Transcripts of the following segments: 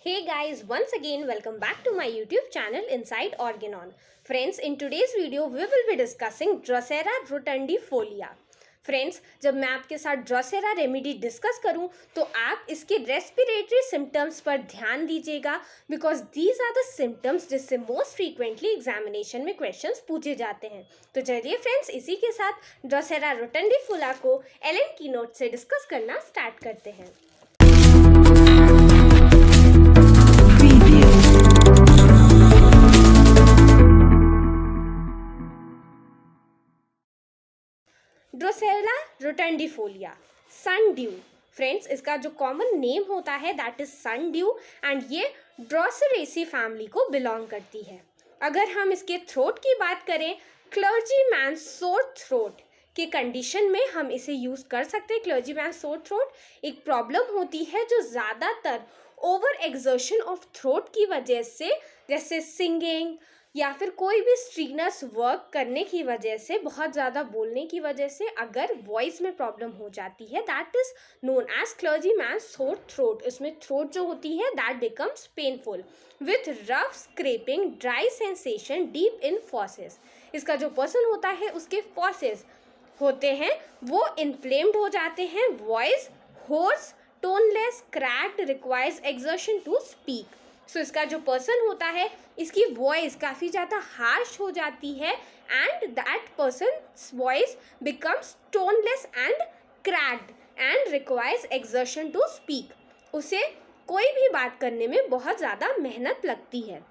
Hey guys, once again welcome back to my YouTube channel Inside Organon. Friends, in today's video we will be discussing Drosera rotundifolia. Friends, जब मैं आपके साथ Drosera remedy discuss करूं तो आप इसके respiratory symptoms पर ध्यान दीजिएगा because these are the symptoms जिससे मोस्ट फ्रीक्वेंटली एग्जामिनेशन में क्वेश्चंस पूछे जाते हैं। तो चलिए फ्रेंड्स, इसी के साथ ड्रोसेरा रोटंडिफोला को एलन की नोट से डिस्कस करना स्टार्ट करते हैं। Drosera rotundifolia, sundew. Friends, इसका जो कॉमन नेम होता है that is sundew and ये ड्रोसेरेसी फैमिली को बिलोंग करती है। अगर हम इसके थ्रोट की बात करें, क्लर्जी मैन सोर थ्रोट के कंडीशन में हम इसे यूज़ कर सकते हैं। क्लर्जी मैन सोर थ्रोट एक प्रॉब्लम होती है जो ज़्यादातर ओवर एक्सर्शन ऑफ थ्रोट की वजह से, जैसे सिंगिंग या फिर कोई भी स्ट्रीनस वर्क करने की वजह से, बहुत ज़्यादा बोलने की वजह से अगर वॉइस में प्रॉब्लम हो जाती है, that is known as clergyman sore throat. इसमें थ्रोट जो होती है that becomes painful with rough scraping, dry sensation deep in fauces. इसका जो पर्सन होता है उसके फॉसेस होते हैं वो इन्फ्लेम्ड हो जाते हैं। Voice hoarse, toneless, cracked, requires exertion to speak. So इसका जो पर्सन होता है इसकी वॉइस काफ़ी ज़्यादा हार्श हो जाती है and that person's voice becomes toneless and cracked and requires exertion to speak. उसे कोई भी बात करने में बहुत ज़्यादा मेहनत लगती है।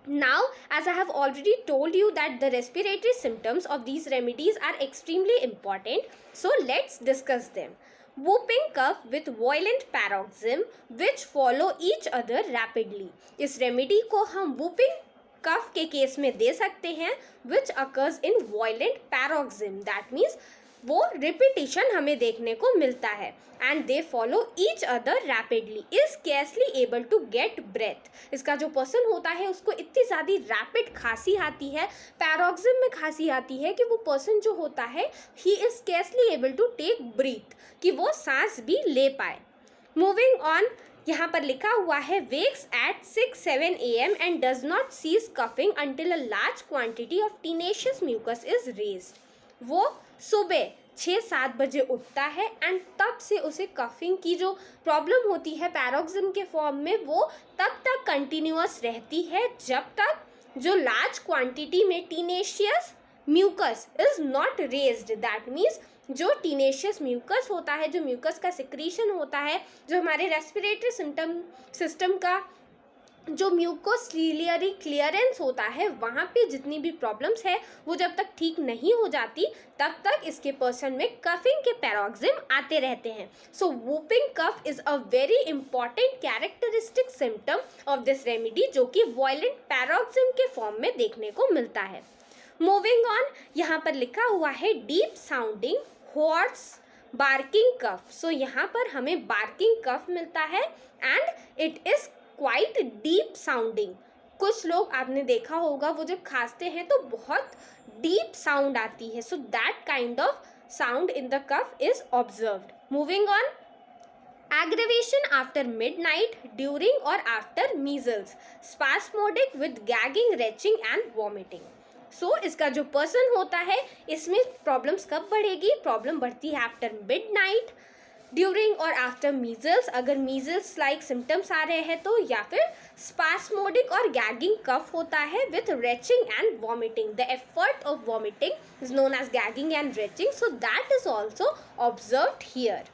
Now, as I have already told you that the respiratory symptoms of these remedies are extremely important, so let's discuss them. Whooping cough with violent paroxysm which follow each other rapidly. इस remedy को हम whooping cough के case में दे सकते हैं which occurs in violent paroxysm. That means वो repetition हमें देखने को मिलता है and they follow each other rapidly, is scarcely able to get breath. इसका जो पर्सन होता है उसको इतनी ज़्यादा रैपिड खांसी आती है, पैरोक्सिज्म में खांसी आती है कि वो पर्सन जो होता है he is scarcely able to take breath, कि वो सांस भी ले पाए। मूविंग ऑन, यहाँ पर लिखा हुआ है wakes at 6-7 AM and does not cease coughing until a large quantity of tenacious mucus is raised. वो सुबह 6-7 बजे उठता है एंड तब से उसे कफिंग की जो प्रॉब्लम होती है पैरोक्सिज्म के फॉर्म में वो तब तक कंटिन्यूअस रहती है जब तक जो लार्ज क्वांटिटी में tenacious mucus is not raised. That means जो टीनेशियस म्यूकस होता है, जो म्यूकस का सिक्रीशन होता है, जो हमारे रेस्पिरेटरी सिस्टम का जो म्यूकोसिलियरी क्लियरेंस होता है, वहाँ पे जितनी भी प्रॉब्लम्स है वो जब तक ठीक नहीं हो जाती तब तक इसके पर्सन में कफिंग के पैरोक्सिज्म आते रहते हैं। So whooping cough is a very important characteristic symptom of this remedy जो कि वायलेंट पैरोक्सिज्म के फॉर्म में देखने को मिलता है। मूविंग ऑन, यहाँ पर लिखा हुआ है डीप साउंडिंग हॉर्स बार्किंग कफ। सो यहाँ पर हमें बार्किंग कफ मिलता है and it is quite deep sounding. कुछ लोग आपने देखा होगा वो जब खांसते हैं तो बहुत डीप साउंड आती है, so that kind of sound in the cough is observed. Moving on, aggravation after midnight, during or after measles, spasmodic with gagging, retching and vomiting. सो इसका जो पर्सन होता है इसमें प्रॉब्लम्स कब बढ़ेगी? प्रॉब्लम बढ़ती है आफ्टर मिडनाइट, ड्यूरिंग और आफ्टर मीजल्स, अगर मीजल्स लाइक सिम्टम्स आ रहे हैं तो, या फिर स्पास्मोडिक और गैगिंग कफ होता है with retching and vomiting. The effort of vomiting is known as gagging and retching, so that is also observed here.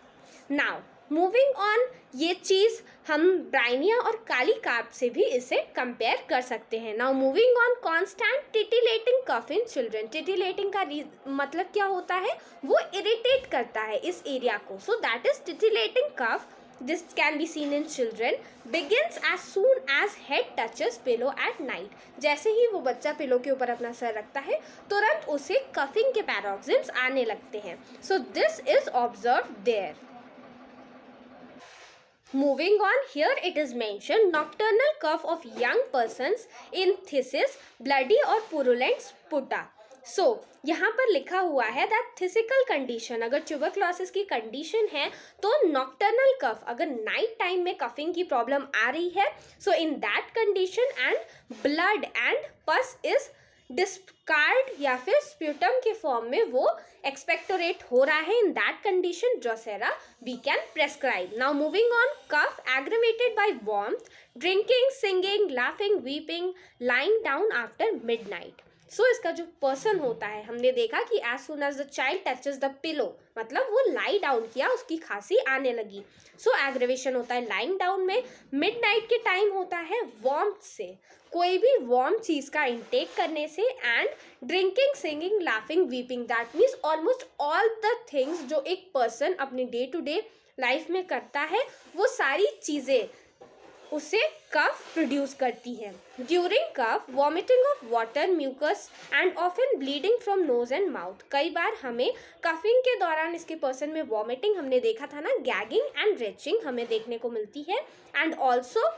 Now moving on, ये चीज़ हम ब्राइनिया और काली कार्प से भी इसे कंपेयर कर सकते हैं। Now moving on, constant titillating cough in children. Titillating का मतलब क्या होता है? वो इरिटेट करता है इस एरिया को, so that is titillating cough. This can be seen in children, begins as soon as head touches pillow at night. जैसे ही वो बच्चा पिलो के ऊपर अपना सर रखता है तुरंत उसे कफिंग के पैरोक्सिज्म्स आने लगते हैं। So this is observed there. Moving on, here it is mentioned nocturnal cough of young persons in phthisis, bloody or purulent sputa. So यहाँ पर लिखा हुआ है दैट फिजिकल कंडीशन, अगर ट्यूबरक्लोसिस की कंडीशन है तो नॉक्टर्नल कफ, अगर नाइट टाइम में कफिंग की प्रॉब्लम आ रही है, so in that condition and blood and pus is discard या फिर स्प्यूटम के फॉर्म में वो एक्सपेक्टोरेट हो रहा है, in that condition drosera we can prescribe. Now moving on, cough aggravated by warmth, drinking, singing, laughing, weeping, lying down after midnight. So इसका जो पर्सन होता है, हमने देखा कि as soon as the child touches the pillow, मतलब वो lie down किया, उसकी खांसी आने लगी. सो एग्रेवेशन होता है लाइंग डाउन में. मिडनाइट के टाइम होता है वार्मथ से, कोई भी वार्म चीज़ का इंटेक करने से. And drinking, singing, laughing, weeping, that means almost all the things जो एक पर्सन अपने डे टू डे लाइफ में करता है, वो सारी चीज़ें उसे कफ प्रोड्यूस करती है. During cough, vomiting of water, mucus and often bleeding from nose and mouth. कई बार हमें कफिंग के दौरान इसके पर्सन में वॉमिटिंग, हमने देखा था ना, गैगिंग एंड रेचिंग हमें देखने को मिलती है. And also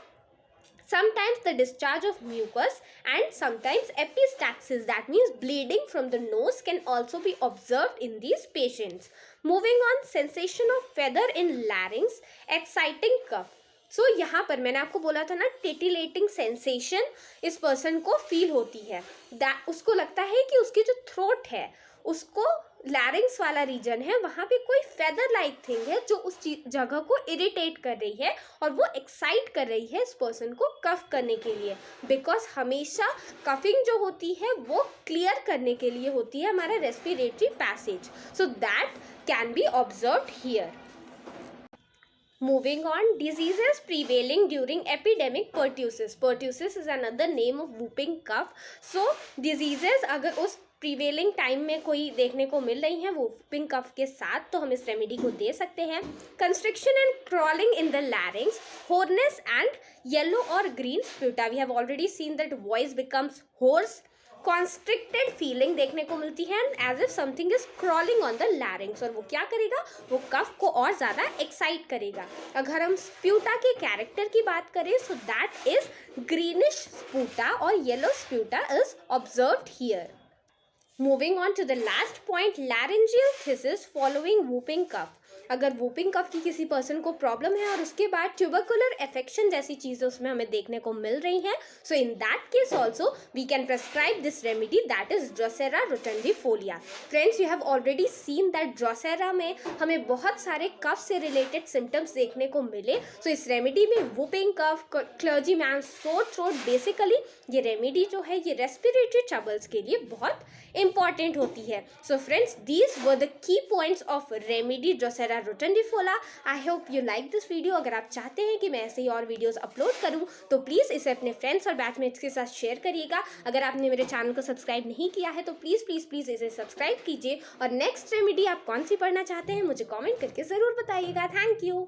sometimes the discharge of mucus and sometimes epistaxis, that means bleeding from the nose, can also be observed in these patients. Moving on, sensation of feather in larynx, exciting cough. सो यहाँ पर मैंने आपको बोला था ना, टेटिलेटिंग sensation इस person को feel होती है. उसको लगता है कि उसकी जो थ्रोट है, उसको लैरिंग्स वाला रीजन है, वहाँ पे कोई फेदर लाइक थिंग है जो उस जगह को इरिटेट कर रही है और वो एक्साइट कर रही है इस पर्सन को कफ करने के लिए. बिकॉज हमेशा कफिंग जो होती है वो क्लियर करने के लिए होती है हमारा respiratory passage. So that can be observed here. Moving on, diseases prevailing during epidemic pertussis. Pertussis is another name of whooping cough. So diseases अगर उस प्रीवेलिंग टाइम में कोई देखने को मिल रही हैं वूपिंग कफ के साथ, तो हम इस रेमेडी को दे सकते हैं. Constriction and crawling in the larynx, hoarseness and yellow और green sputa. We have already seen that voice becomes hoarse. Constricted feeling देखने को मिलती है as if something is crawling on the larynx, और वो क्या करेगा, वो कफ को और ज़्यादा एक्साइट करेगा. अगर हम स्प्यूटा के कैरेक्टर की बात करें, so that is greenish sputa और yellow sputa is observed here. Moving on to the last point, laryngeal phthisis following whooping cough. अगर वूपिंग कफ की किसी पर्सन को प्रॉब्लम है और उसके बाद ट्यूबरकुलर एफेक्शन जैसी चीज़ें उसमें हमें देखने को मिल रही हैं, so in that case also we can prescribe this remedy, that is drosera rotundifolia. Friends, you have already seen that drosera में हमें बहुत सारे कफ से रिलेटेड सिम्टम्स देखने को मिले. सो इस रेमेडी में whooping cough, clergyman sore throat, basically ये रेमेडी जो है ये रेस्पिरेटरी ट्रबल्स के लिए बहुत इंपॉर्टेंट होती है. So friends, these were the key points of remedy drosera rotundifolia. I hope you like this video. अगर आप चाहते हैं कि मैं ऐसे ही और वीडियोस अपलोड करूं तो प्लीज़ इसे अपने फ्रेंड्स और बैचमेट्स के साथ शेयर करिएगा. अगर आपने मेरे चैनल को सब्सक्राइब नहीं किया है तो प्लीज़ प्लीज़ प्लीज़ इसे सब्सक्राइब कीजिए. और नेक्स्ट रेमेडी आप कौन सी पढ़ना चाहते हैं मुझे कमेंट करके ज़रूर बताइएगा. Thank you.